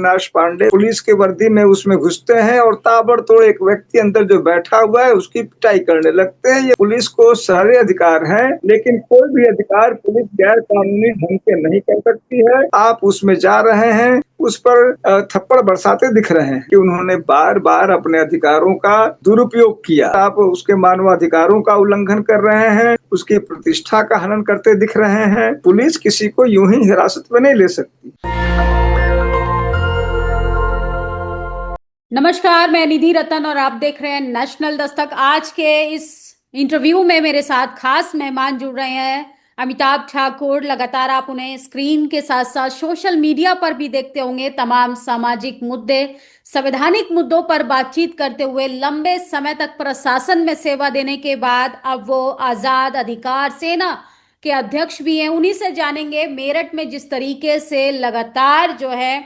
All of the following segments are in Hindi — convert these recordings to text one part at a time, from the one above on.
अविनाश पांडे पुलिस के वर्दी में उसमें घुसते हैं और ताबड़तोड़ एक व्यक्ति अंदर जो बैठा हुआ है उसकी पिटाई करने लगते हैं। ये पुलिस को सारे अधिकार हैं, लेकिन कोई भी अधिकार पुलिस गैर कानूनी ढंग से नहीं कर सकती है। आप उसमें जा रहे हैं, उस पर थप्पड़ बरसाते दिख रहे हैं कि उन्होंने बार बार अपने अधिकारों का दुरुपयोग किया। आप उसके मानवाधिकारों का उल्लंघन कर रहे हैं, उसकी प्रतिष्ठा का हनन करते दिख रहे हैं। पुलिस किसी को यूं ही हिरासत में नहीं ले सकती। नमस्कार, मैं निधि रतन और आप देख रहे हैं नेशनल दस्तक। आज के इस इंटरव्यू में मेरे साथ खास मेहमान जुड़ रहे हैं अमिताभ ठाकुर। लगातार आप उन्हें स्क्रीन के साथ साथ सोशल मीडिया पर भी देखते होंगे। तमाम सामाजिक मुद्दे, संवैधानिक मुद्दों पर बातचीत करते हुए लंबे समय तक प्रशासन में सेवा देने के बाद अब वो आजाद अधिकार सेना के अध्यक्ष भी हैं। उन्हीं से जानेंगे मेरठ में जिस तरीके से लगातार जो है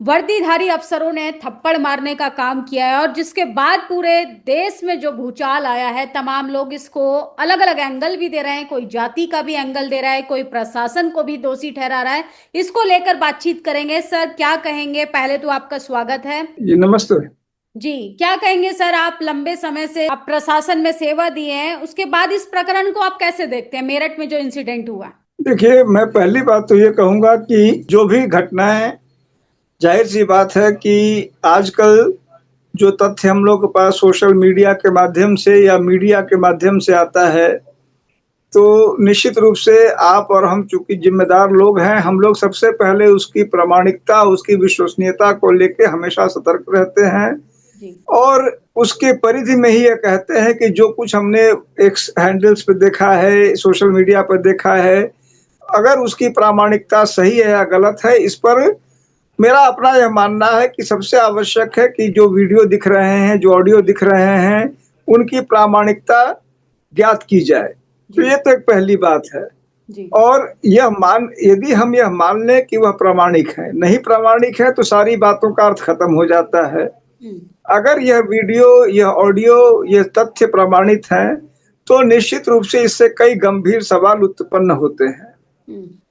वर्दीधारी अफसरों ने थप्पड़ मारने का काम किया है और जिसके बाद पूरे देश में जो भूचाल आया है, तमाम लोग इसको अलग अलग एंगल भी दे रहे हैं। कोई जाति का भी एंगल दे रहा है, कोई प्रशासन को भी दोषी ठहरा रहा है। इसको लेकर बातचीत करेंगे। सर, क्या कहेंगे? पहले तो आपका स्वागत है जी। नमस्ते जी। क्या कहेंगे सर, आप लंबे समय से आप प्रशासन में सेवा दिए हैं, उसके बाद इस प्रकरण को आप कैसे देखते हैं, मेरठ में जो इंसिडेंट हुआ? देखिए, मैं पहली बात तो ये कहूंगा कि जो भी घटनाएं, जाहिर सी बात है कि आजकल जो तथ्य हम लोग के पास सोशल मीडिया के माध्यम से या मीडिया के माध्यम से आता है, तो निश्चित रूप से आप और हम चूंकि जिम्मेदार लोग हैं, हम लोग सबसे पहले उसकी प्रामाणिकता, उसकी विश्वसनीयता को लेके हमेशा सतर्क रहते हैं और उसके परिधि में ही ये कहते हैं कि जो कुछ हमने एक्स हैंडल्स पे देखा है, सोशल मीडिया पर देखा है, अगर उसकी प्रामाणिकता सही है या गलत है, इस पर मेरा अपना यह मानना है कि सबसे आवश्यक है कि जो वीडियो दिख रहे हैं, जो ऑडियो दिख रहे हैं, उनकी प्रामाणिकता ज्ञात की जाए। तो ये तो एक पहली बात है। और यदि हम यह मान लें कि वह प्रामाणिक है, नहीं प्रामाणिक है, तो सारी बातों का अर्थ खत्म हो जाता है। अगर यह वीडियो, यह ऑडियो, ये तथ्य प्रमाणित हैं, तो निश्चित रूप से इससे कई गंभीर सवाल उत्पन्न होते हैं।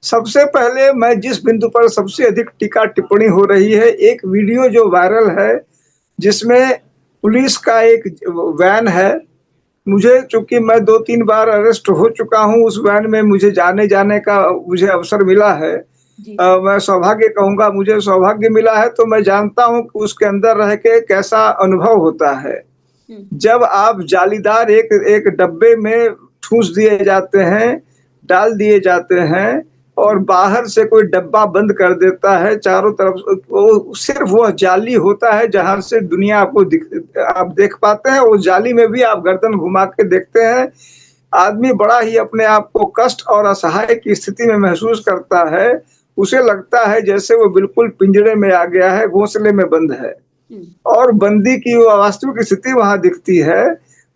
सबसे पहले मैं जिस बिंदु पर सबसे अधिक टीका टिप्पणी हो रही है, एक वीडियो जो वायरल है जिसमें पुलिस का एक वैन है। मुझे, चूंकि मैं 2-3 बार अरेस्ट हो चुका हूं, उस वैन में मुझे जाने का मुझे अवसर मिला है। मैं सौभाग्य कहूंगा, मुझे सौभाग्य मिला है, तो मैं जानता हूं कि उसके अंदर रह के कैसा अनुभव होता है। जब आप जालीदार एक डब्बे में ठूस दिए जाते हैं, डाल दिए जाते हैं और बाहर से कोई डब्बा बंद कर देता है, चारों तरफ वो सिर्फ वह जाली होता है जहां से दुनिया आपको आप देख पाते हैं। वो जाली में भी आप गर्दन घुमा के देखते हैं, आदमी बड़ा ही अपने आप को कष्ट और असहाय की स्थिति में महसूस करता है। उसे लगता है जैसे वो बिल्कुल पिंजरे में आ गया है, घोंसले में बंद है और बंदी की वो वास्तविक स्थिति वहां दिखती है।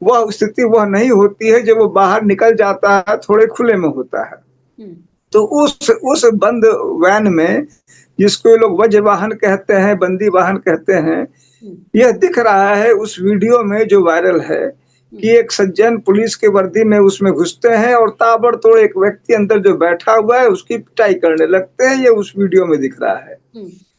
वह स्थिति वह नहीं होती है जब वो बाहर निकल जाता है, थोड़े खुले में होता है। तो उस बंद वैन में, जिसको लोग वज्र वाहन कहते हैं, बंदी वाहन कहते हैं, यह दिख रहा है उस वीडियो में जो वायरल है कि एक सज्जन पुलिस के वर्दी में उसमें घुसते हैं और ताबड़तोड़ एक व्यक्ति अंदर जो बैठा हुआ है उसकी पिटाई करने लगते हैं। ये उस वीडियो में दिख रहा है।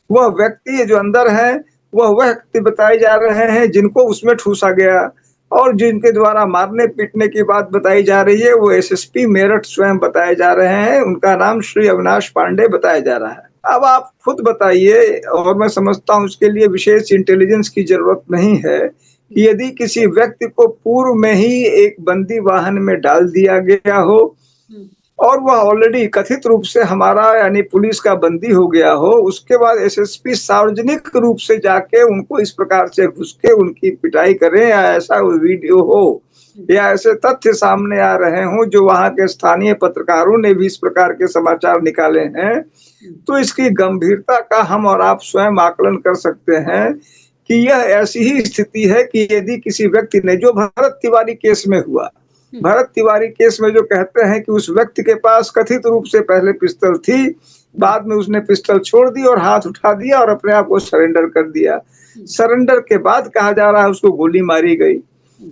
वह व्यक्ति जो अंदर है, वह व्यक्ति बताए जा रहे हैं जिनको उसमें ठूसा गया और जिनके द्वारा मारने पीटने की बात बताई जा रही है, वो एसएसपी मेरठ स्वयं बताए जा रहे हैं। उनका नाम श्री अविनाश पांडे बताया जा रहा है। अब आप खुद बताइए, और मैं समझता हूं इसके लिए विशेष इंटेलिजेंस की जरूरत नहीं है, कि यदि किसी व्यक्ति को पूर्व में ही एक बंदी वाहन में डाल दिया गया हो और वह ऑलरेडी कथित रूप से हमारा यानी पुलिस का बंदी हो गया हो, उसके बाद एसएसपी सार्वजनिक रूप से जाके उनको इस प्रकार से घुस के उनकी पिटाई करें, या ऐसा वीडियो हो या ऐसे तथ्य सामने आ रहे हों जो वहां के स्थानीय पत्रकारों ने भी इस प्रकार के समाचार निकाले हैं, तो इसकी गंभीरता का हम और आप स्वयं आकलन कर सकते हैं कि यह ऐसी ही स्थिति है कि यदि किसी व्यक्ति ने, जो भरत तिवारी केस में हुआ, भरत तिवारी केस में जो कहते हैं कि उस व्यक्ति के पास कथित रूप से पहले पिस्टल थी, बाद में उसने पिस्टल छोड़ दी और हाथ उठा दिया और अपने आप को सरेंडर कर दिया। सरेंडर के बाद कहा जा रहा है उसको गोली मारी गई।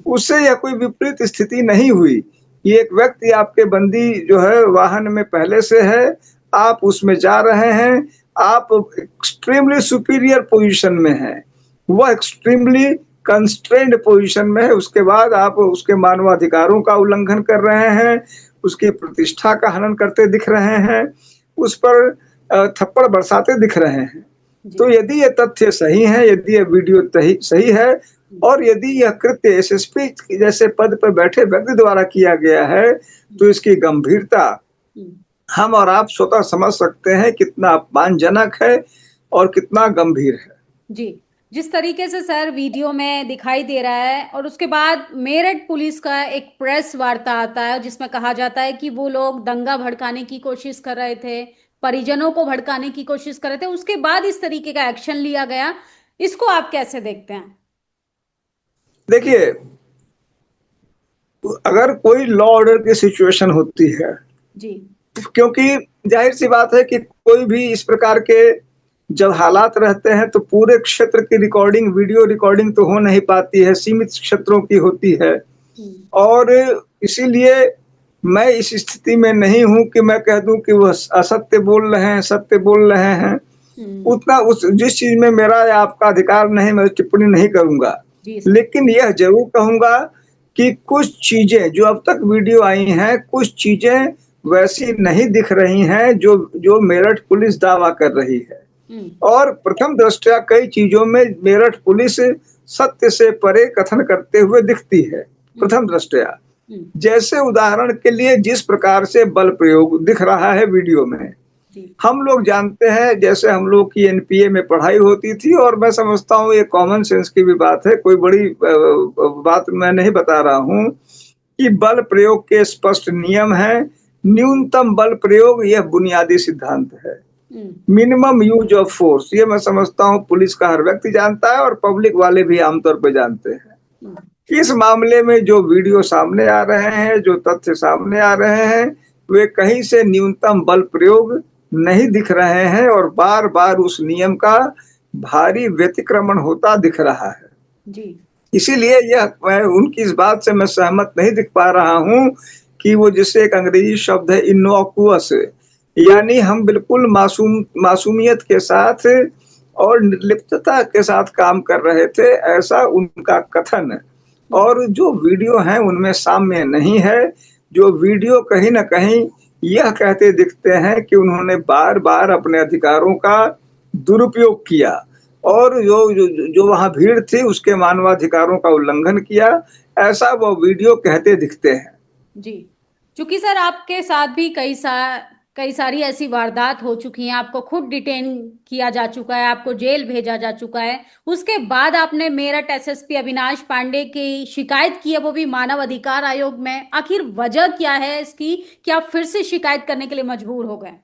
उससे यह कोई विपरीत स्थिति नहीं हुई। ये एक व्यक्ति आपके बंदी जो है वाहन में पहले से है, आप उसमें जा रहे हैं, आप एक्सट्रीमली सुपीरियर पोजीशन में हैं, वह एक्सट्रीमली कंस्ट्रेंड पोजीशन में है, उसके बाद आप उसके मानवाधिकारों का उल्लंघन कर रहे हैं, उसकी प्रतिष्ठा का हनन करते दिख रहे हैं, उस पर थप्पड़ बरसाते दिख रहे हैं। तो यदि ये तथ्य सही है, यदि ये वीडियो सही है और यदि यह कृत्य एसएसपी जैसे पद पर बैठे व्यक्ति द्वारा किया गया है, तो इसकी गंभीरता हम और आप स्वतः समझ सकते हैं कितना अपमानजनक है और कितना गंभीर है। जी, जिस तरीके से सर वीडियो में दिखाई दे रहा है और उसके बाद मेरठ पुलिस का एक प्रेस वार्ता आता है जिसमें कहा जाता है कि वो लोग दंगा भड़काने की कोशिश कर रहे थे, परिजनों को भड़काने की कोशिश कर रहे थे, उसके बाद इस तरीके का एक्शन लिया गया। इसको आप कैसे देखते हैं? देखिए, अगर कोई लॉ ऑर्डर की सिचुएशन होती है जी, क्योंकि जाहिर सी बात है कि कोई भी इस प्रकार के जब हालात रहते हैं तो पूरे क्षेत्र की रिकॉर्डिंग, वीडियो रिकॉर्डिंग तो हो नहीं पाती है, सीमित क्षेत्रों की होती है। और इसीलिए मैं इस स्थिति में नहीं हूं कि मैं कह दूं कि वह असत्य बोल रहे हैं, सत्य बोल रहे हैं। उतना उस जिस चीज में मेरा या आपका अधिकार नहीं, मैं टिप्पणी नहीं करूंगा। लेकिन यह जरूर कहूंगा कि कुछ चीजें जो अब तक वीडियो आई हैं, कुछ चीजें वैसी नहीं दिख रही हैं जो मेरठ पुलिस दावा कर रही है। और प्रथम दृष्टया कई चीजों में मेरठ पुलिस सत्य से परे कथन करते हुए दिखती है, प्रथम दृष्टया। जैसे उदाहरण के लिए जिस प्रकार से बल प्रयोग दिख रहा है वीडियो में, हम लोग जानते हैं, जैसे हम लोग की एनपीए में पढ़ाई होती थी, और मैं समझता हूँ ये कॉमन सेंस की भी बात है, कोई बड़ी बात मैं नहीं बता रहा हूँ, कि बल प्रयोग के स्पष्ट नियम है। न्यूनतम बल प्रयोग यह बुनियादी सिद्धांत है, मिनिमम यूज ऑफ फोर्स, ये मैं समझता हूँ पुलिस का हर व्यक्ति जानता है और पब्लिक वाले भी आमतौर पर जानते हैं। इस मामले में जो वीडियो सामने आ रहे हैं, जो तथ्य सामने आ रहे हैं, वे कहीं से न्यूनतम बल प्रयोग नहीं दिख रहे हैं और बार बार उस नियम का भारी व्यतिक्रमण होता दिख रहा है जी। इसीलिए मैं उनकी इस बात से मैं सहमत नहीं दिख पा रहा हूँ कि वो जिससे एक अंग्रेजी शब्द है इनोकुअस, यानी हम बिल्कुल मासूमियत के साथ और निर्लिप्तता के साथ काम कर रहे थे, ऐसा उनका कथन और जो वीडियो है उनमें साम्य नहीं है। जो वीडियो कहीं ना कहीं यह कहते दिखते हैं कि उन्होंने बार बार अपने अधिकारों का दुरुपयोग किया और जो वहां भीड़ थी उसके मानवाधिकारों का उल्लंघन किया, ऐसा वो वीडियो कहते दिखते हैं जी। चूंकि सर आपके साथ भी कई सारी ऐसी वारदात हो चुकी हैं, आपको खुद डिटेन किया जा चुका है, आपको जेल भेजा जा चुका है, उसके बाद आपने मेरठ एसएसपी अविनाश पांडे की शिकायत की है, वो भी मानव अधिकार आयोग में। आखिर वजह क्या है इसकी कि आप फिर से शिकायत करने के लिए मजबूर हो गए?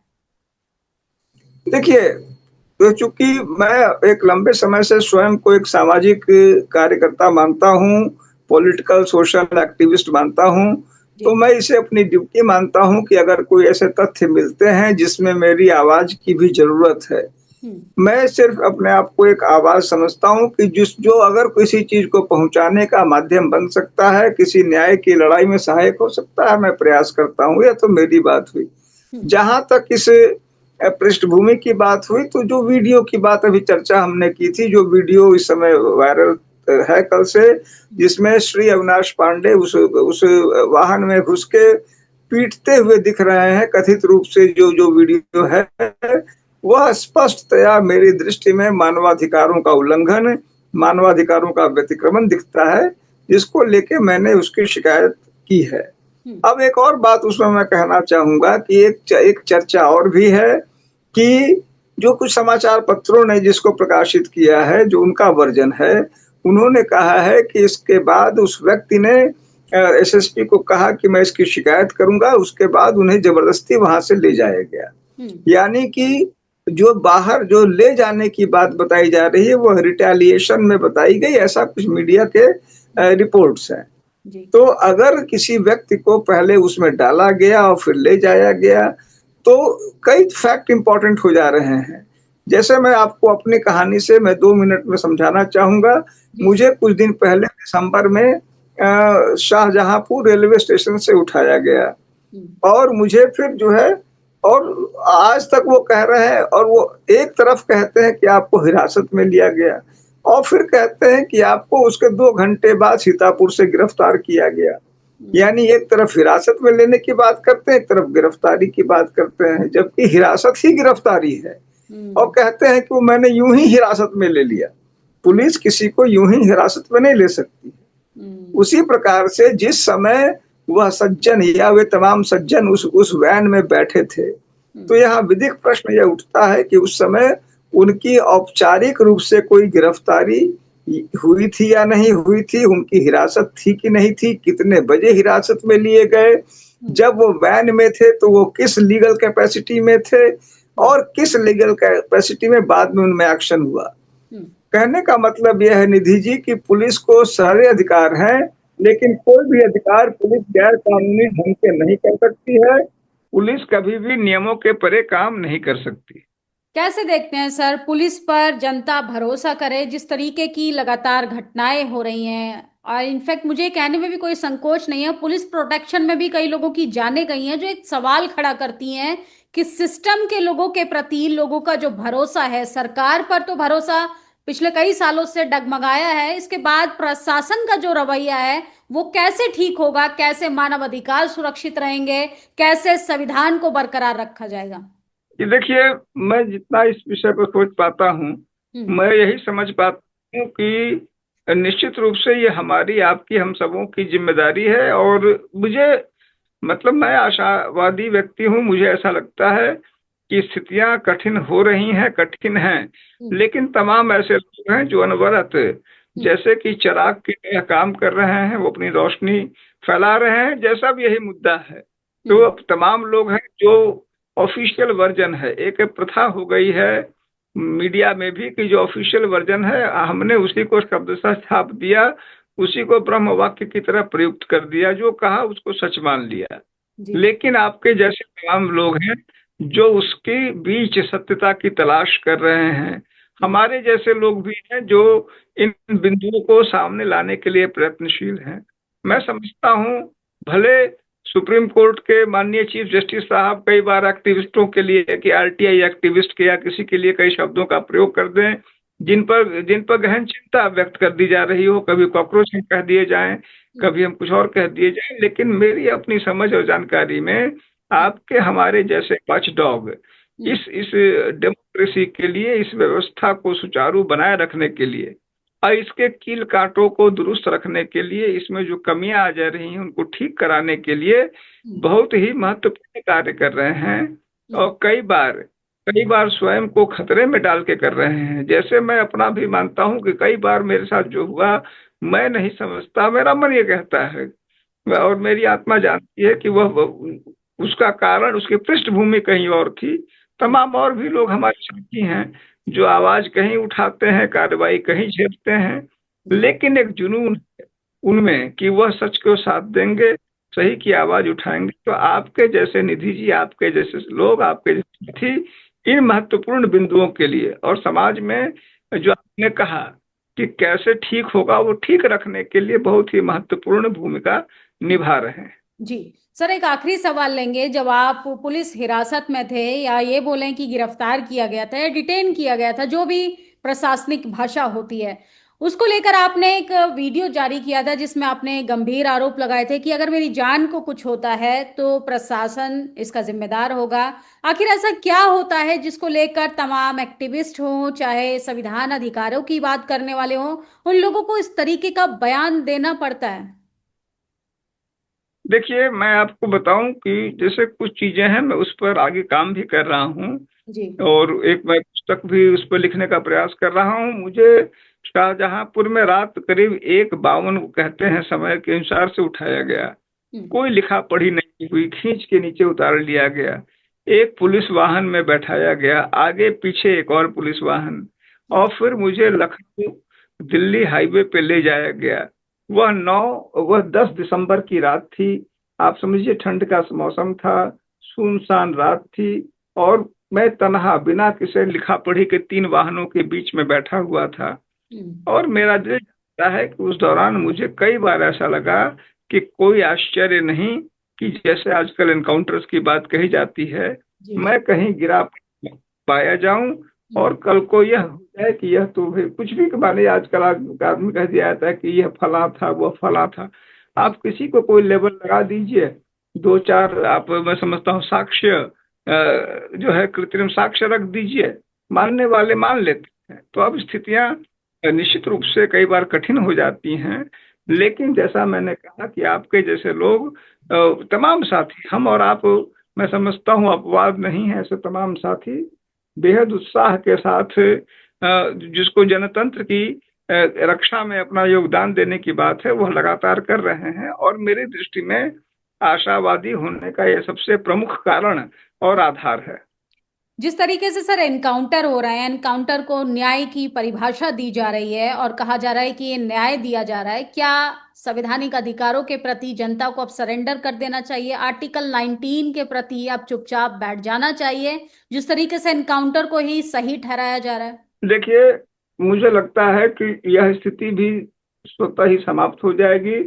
देखिए, तो चूंकि मैं एक लंबे समय से स्वयं को एक सामाजिक कार्यकर्ता मानता हूँ, पॉलिटिकल सोशल एक्टिविस्ट मानता हूँ, तो मैं इसे अपनी ड्यूटी मानता हूं कि अगर कोई ऐसे तथ्य मिलते हैं जिसमें मेरी आवाज की भी जरूरत है, मैं सिर्फ अपने आप को एक आवाज समझता हूं कि जो अगर किसी चीज को पहुंचाने का माध्यम बन सकता है, किसी न्याय की लड़ाई में सहायक हो सकता है, मैं प्रयास करता हूं। यह तो मेरी बात हुई। जहां तक इस पृष्ठभूमि की बात हुई, तो जो वीडियो की बात अभी चर्चा हमने की थी, जो वीडियो इस समय वायरल है कल से, जिसमें श्री अविनाश पांडे उस वाहन में घुस के पीटते हुए दिख रहे हैं, कथित रूप से जो वीडियो है वह स्पष्टतया मेरी दृष्टि में मानवाधिकारों का उल्लंघन, मानवाधिकारों का व्यतिक्रमण दिखता है, जिसको लेके मैंने उसकी शिकायत की है। अब एक और बात उसमें मैं कहना चाहूंगा कि एक चर्चा और भी है कि जो कुछ समाचार पत्रों ने जिसको प्रकाशित किया है, जो उनका वर्जन है, उन्होंने कहा है कि इसके बाद उस व्यक्ति ने एसएसपी को कहा कि मैं इसकी शिकायत करूंगा, उसके बाद उन्हें जबरदस्ती वहां से ले जाया गया। यानी कि जो बाहर जो ले जाने की बात बताई जा रही है वह रिटेलिएशन में बताई गई, ऐसा कुछ मीडिया के रिपोर्ट्स हैं। तो अगर किसी व्यक्ति को पहले उसमें डाला गया और फिर ले जाया गया, तो कई फैक्ट इंपॉर्टेंट हो जा रहे हैं। जैसे मैं आपको अपनी कहानी से मैं 2 मिनट में समझाना चाहूंगा। मुझे कुछ दिन पहले दिसंबर में शाहजहांपुर रेलवे स्टेशन से उठाया गया और मुझे फिर जो है और आज तक वो कह रहे हैं, और वो एक तरफ कहते हैं कि आपको हिरासत में लिया गया और फिर कहते हैं कि आपको उसके 2 घंटे बाद सीतापुर से गिरफ्तार किया गया। यानी एक तरफ हिरासत में लेने की बात करते हैं, एक तरफ गिरफ्तारी की बात करते हैं, जबकि हिरासत ही गिरफ्तारी है। और कहते हैं कि वो मैंने यूं ही हिरासत में ले लिया। पुलिस किसी को यूं ही हिरासत में नहीं ले सकती। उसी प्रकार से जिस समय वह सज्जन या वे तमाम सज्जन उस वैन में बैठे थे, तो यहाँ विधिक प्रश्न यह उठता है कि उस समय उनकी औपचारिक रूप से कोई गिरफ्तारी हुई थी या नहीं हुई थी, उनकी हिरासत थी कि नहीं थी, कितने बजे हिरासत में लिए गए, जब वो वैन में थे तो वो किस लीगल कैपेसिटी में थे और किस लीगल कैपेसिटी में बाद में उनमें एक्शन हुआ। कहने का मतलब यह है निधि जी कि पुलिस को सारे अधिकार हैं, लेकिन कोई भी अधिकार पुलिस गैर कानूनी ढंग से नहीं कर सकती है। पुलिस कभी भी नियमों के परे काम नहीं कर सकती। कैसे देखते हैं सर, पुलिस पर जनता भरोसा करे जिस तरीके की लगातार घटनाएं हो रही हैं, और इनफैक्ट मुझे कहने में भी कोई संकोच नहीं है, पुलिस प्रोटेक्शन में भी कई लोगों की जानें गई हैं, जो एक सवाल खड़ा करती हैं कि सिस्टम के लोगों के प्रति लोगों का जो भरोसा है, सरकार पर तो भरोसा पिछले कई सालों से डगमगाया है, इसके बाद प्रशासन का जो रवैया है वो कैसे ठीक होगा, कैसे मानव अधिकार सुरक्षित रहेंगे, कैसे संविधान को बरकरार रखा जाएगा? ये देखिए, मैं जितना इस विषय पर सोच पाता हूँ, मैं यही समझ पाता हूँ कि निश्चित रूप से ये हमारी आपकी हम सबों की जिम्मेदारी है। और मुझे मतलब मैं आशावादी व्यक्ति हूँ, मुझे ऐसा लगता है कि स्थितियां कठिन हो रही हैं, कठिन हैं, लेकिन तमाम ऐसे लोग हैं जो अनवरत जैसे कि चिराग की तरह काम कर रहे हैं, वो अपनी रोशनी फैला रहे हैं। जैसा भी यही मुद्दा है, तो अब तमाम लोग हैं जो ऑफिशियल वर्जन है, एक प्रथा हो गई है मीडिया में भी कि जो ऑफिशियल वर्जन है हमने उसी को शब्दशः छाप दिया, उसी को ब्रह्म वाक्य की तरह प्रयुक्त कर दिया, जो कहा उसको सच मान लिया। लेकिन आपके जैसे तमाम लोग हैं जो उसके बीच सत्यता की तलाश कर रहे हैं। हमारे जैसे लोग भी हैं जो इन बिंदुओं को सामने लाने के लिए प्रयत्नशील हैं। मैं समझता हूँ भले सुप्रीम कोर्ट के माननीय चीफ जस्टिस साहब कई बार एक्टिविस्टों के लिए कि आरटीआई एक्टिविस्ट के या किसी के लिए कई शब्दों का प्रयोग कर दें जिन पर गहन चिंता व्यक्त कर दी जा रही हो, कभी कॉकरोच हम कह दिए जाएं, कभी हम कुछ और कह दिए जाएं, लेकिन मेरी अपनी समझ और जानकारी में आपके हमारे जैसे वॉच डॉग इस डेमोक्रेसी के लिए, इस व्यवस्था को सुचारू बनाए रखने के लिए और इसके कील कांटों को दुरुस्त रखने के लिए, इसमें जो कमियां आ जा रही हैं उनको ठीक कराने के लिए बहुत ही महत्वपूर्ण कार्य कर रहे हैं। और कई बार स्वयं को खतरे में डाल के कर रहे हैं। जैसे मैं अपना भी मानता हूं कि कई बार मेरे साथ जो हुआ मैं नहीं समझता, मेरा मन ये कहता है और मेरी आत्मा जानती है कि वह उसका कारण, उसकी पृष्ठभूमि कहीं और थी। तमाम और भी लोग हमारे साथी हैं जो आवाज कहीं उठाते हैं, कार्रवाई कहीं झेलते हैं, लेकिन एक जुनून है उनमें कि वह सच को साथ देंगे, सही की आवाज उठाएंगे। तो आपके जैसे निधि जी, आपके जैसे लोग, आपके जैसे साथी इन महत्वपूर्ण बिंदुओं के लिए और समाज में जो आपने कहा कि कैसे ठीक होगा, वो ठीक रखने के लिए बहुत ही महत्वपूर्ण भूमिका निभा रहे हैं। जी सर, एक आखिरी सवाल लेंगे। जब आप पुलिस हिरासत में थे, या ये बोलें कि गिरफ्तार किया गया था या डिटेन किया गया था, जो भी प्रशासनिक भाषा होती है, उसको लेकर आपने एक वीडियो जारी किया था जिसमें आपने गंभीर आरोप लगाए थे कि अगर मेरी जान को कुछ होता है तो प्रशासन इसका जिम्मेदार होगा। आखिर ऐसा क्या होता है जिसको लेकर तमाम एक्टिविस्ट हों, चाहे संविधान अधिकारों की बात करने वाले हों, उन लोगों को इस तरीके का बयान देना पड़ता है? देखिए, मैं आपको बताऊं कि जैसे कुछ चीजें हैं, मैं उस पर आगे काम भी कर रहा हूं जी। और एक मैं पुस्तक भी उस पर लिखने का प्रयास कर रहा हूं। मुझे शाहजहांपुर में रात करीब 1:52 कहते हैं समय के अनुसार से उठाया गया। कोई लिखा पढ़ी नहीं हुई, खींच के नीचे उतार लिया गया। एक पुलिस वाहन में बैठाया गया, आगे पीछे एक और पुलिस वाहन, और फिर मुझे लखनऊ दिल्ली हाईवे पे ले जाया गया। वह 10 दिसंबर की रात थी। आप समझिए ठंड का मौसम था, सुनसान रात थी और मैं तनहा बिना किसी लिखा पढ़ी के 3 वाहनों के बीच में बैठा हुआ था। और मेरा दिल चाहता है कि उस दौरान मुझे कई बार ऐसा लगा कि कोई आश्चर्य नहीं कि जैसे आजकल एनकाउंटर्स की बात कही जाती है, जी। मैं कहीं गिरा पाया जाऊं और कल को यह हो जाए कि यह तो भाई कुछ भी माने, आजकल आदमी कह दिया जाता है कि यह फला था वह फला था। आप किसी को कोई लेबल लगा दीजिए, दो चार आप मैं समझता हूँ साक्ष्य जो है कृत्रिम साक्ष्य रख दीजिए, मानने वाले मान लेते हैं। तो अब स्थितियां निश्चित रूप से कई बार कठिन हो जाती हैं। लेकिन जैसा मैंने कहा कि आपके जैसे लोग तमाम साथी, हम और आप, मैं समझता हूँ अपवाद नहीं है, ऐसे तमाम साथी बेहद उत्साह के साथ जिसको जनतंत्र की रक्षा में अपना योगदान देने की बात है वह लगातार कर रहे हैं। और मेरी दृष्टि में आशावादी होने का यह सबसे प्रमुख कारण और आधार है। जिस तरीके से सर एनकाउंटर हो रहा है, एनकाउंटर को न्याय की परिभाषा दी जा रही है और कहा जा रहा है कि ये न्याय दिया जा रहा है, क्या संवैधानिक अधिकारों के प्रति जनता को अब सरेंडर कर देना चाहिए? आर्टिकल 19 के प्रति अब चुपचाप बैठ जाना चाहिए, जिस तरीके से एनकाउंटर को ही सही ठहराया जा रहा है? देखिए, मुझे लगता है कि यह स्थिति भी स्वतः ही समाप्त हो जाएगी।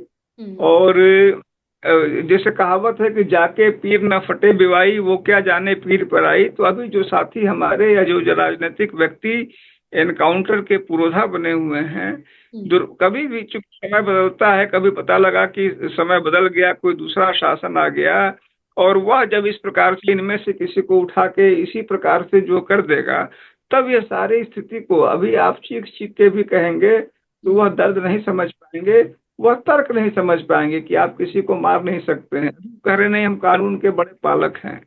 और जैसे कहावत है कि जाके पीर न फटे बिवाई, वो क्या जाने पीर पर आई। तो अभी जो साथी हमारे या जो राजनीतिक व्यक्ति एनकाउंटर के पुरोधा बने हुए हैं, कभी भी चूंकि समय बदलता है, कभी पता लगा कि समय बदल गया, कोई दूसरा शासन आ गया, और वह जब इस प्रकार से इनमें से किसी को उठा के इसी प्रकार से जो कर देगा, तब ये सारी स्थिति को अभी आप चीख चीख के भी कहेंगे तो वह दर्द नहीं समझ पाएंगे, वह तर्क नहीं समझ पाएंगे कि आप किसी को मार नहीं सकते हैं। कह रहे नहीं हम कानून के बड़े पालक हैं,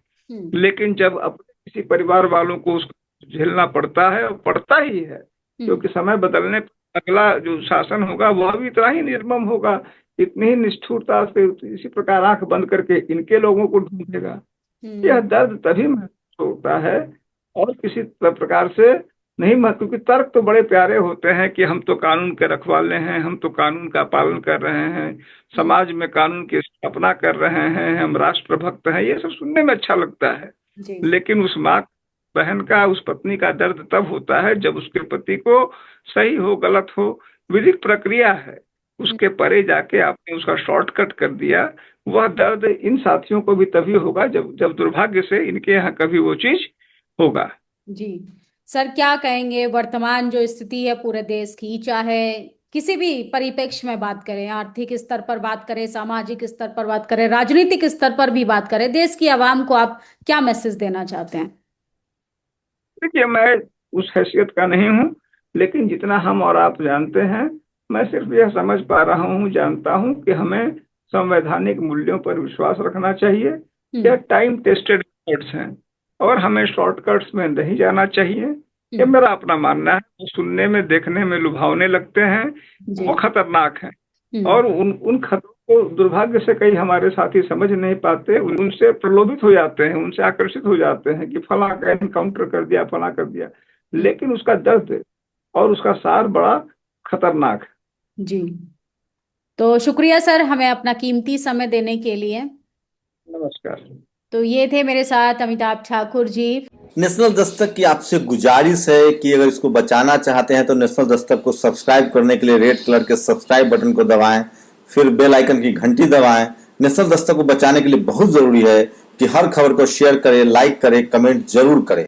लेकिन जब अपने किसी परिवार वालों को उसको झेलना पड़ता है, और पड़ता ही है, क्योंकि समय बदलने पर अगला जो शासन होगा वह भी इतना ही निर्मम होगा, इतनी ही निष्ठुरता से इसी प्रकार आंख बंद करके इनके लोगों को ढूंढेगा। यह दर्द तभी महसूस होता है और किसी प्रकार से नहीं, क्योंकि तर्क तो बड़े प्यारे होते हैं कि हम तो कानून के रखवाले हैं, हम तो कानून का पालन कर रहे हैं, समाज में कानून की स्थापना कर रहे हैं, हम राष्ट्रभक्त हैं, ये सब सुनने में अच्छा लगता है। लेकिन उस माँ बहन का, उस पत्नी का दर्द तब होता है जब उसके पति को, सही हो गलत हो, विधिक प्रक्रिया है, उसके परे जाके आपने उसका शॉर्टकट कर दिया। वह दर्द इन साथियों को भी तभी होगा जब दुर्भाग्य से इनके यहाँ कभी वो चीज होगा। जी सर, क्या कहेंगे वर्तमान जो स्थिति है पूरे देश की, चाहे किसी भी परिप्रेक्ष्य में बात करें, आर्थिक स्तर पर बात करें, सामाजिक स्तर पर बात करें, राजनीतिक स्तर पर भी बात करें, देश की आवाम को आप क्या मैसेज देना चाहते हैं? देखिए, मैं उस हैसियत का नहीं हूँ, लेकिन जितना हम और आप जानते हैं, मैं सिर्फ यह समझ पा रहा हूँ, जानता हूँ कि हमें संवैधानिक मूल्यों पर विश्वास रखना चाहिए। यह टाइम टेस्टेड मेथड्स हैं और हमें शॉर्टकट्स में नहीं जाना चाहिए। ये मेरा अपना मानना है। वो सुनने में, देखने में लुभावने लगते हैं, वो खतरनाक हैं, और उन खतरों को दुर्भाग्य से कई हमारे साथी समझ नहीं पाते, उनसे प्रलोभित हो जाते हैं, उनसे आकर्षित हो जाते हैं कि फला का एनकाउंटर कर दिया, फला कर दिया, लेकिन उसका दर्द और उसका सार बड़ा खतरनाक है। जी, तो शुक्रिया सर हमें अपना कीमती समय देने के लिए। नमस्कार। तो ये थे मेरे साथ अमिताभ ठाकुर जी। नेशनल दस्तक की आपसे गुजारिश है कि अगर इसको बचाना चाहते हैं तो नेशनल दस्तक को सब्सक्राइब करने के लिए रेड कलर के सब्सक्राइब बटन को दबाएं, फिर बेल आइकन की घंटी दबाएं। नेशनल दस्तक को बचाने के लिए बहुत जरूरी है कि हर खबर को शेयर करें, लाइक करें, कमेंट जरूर करें।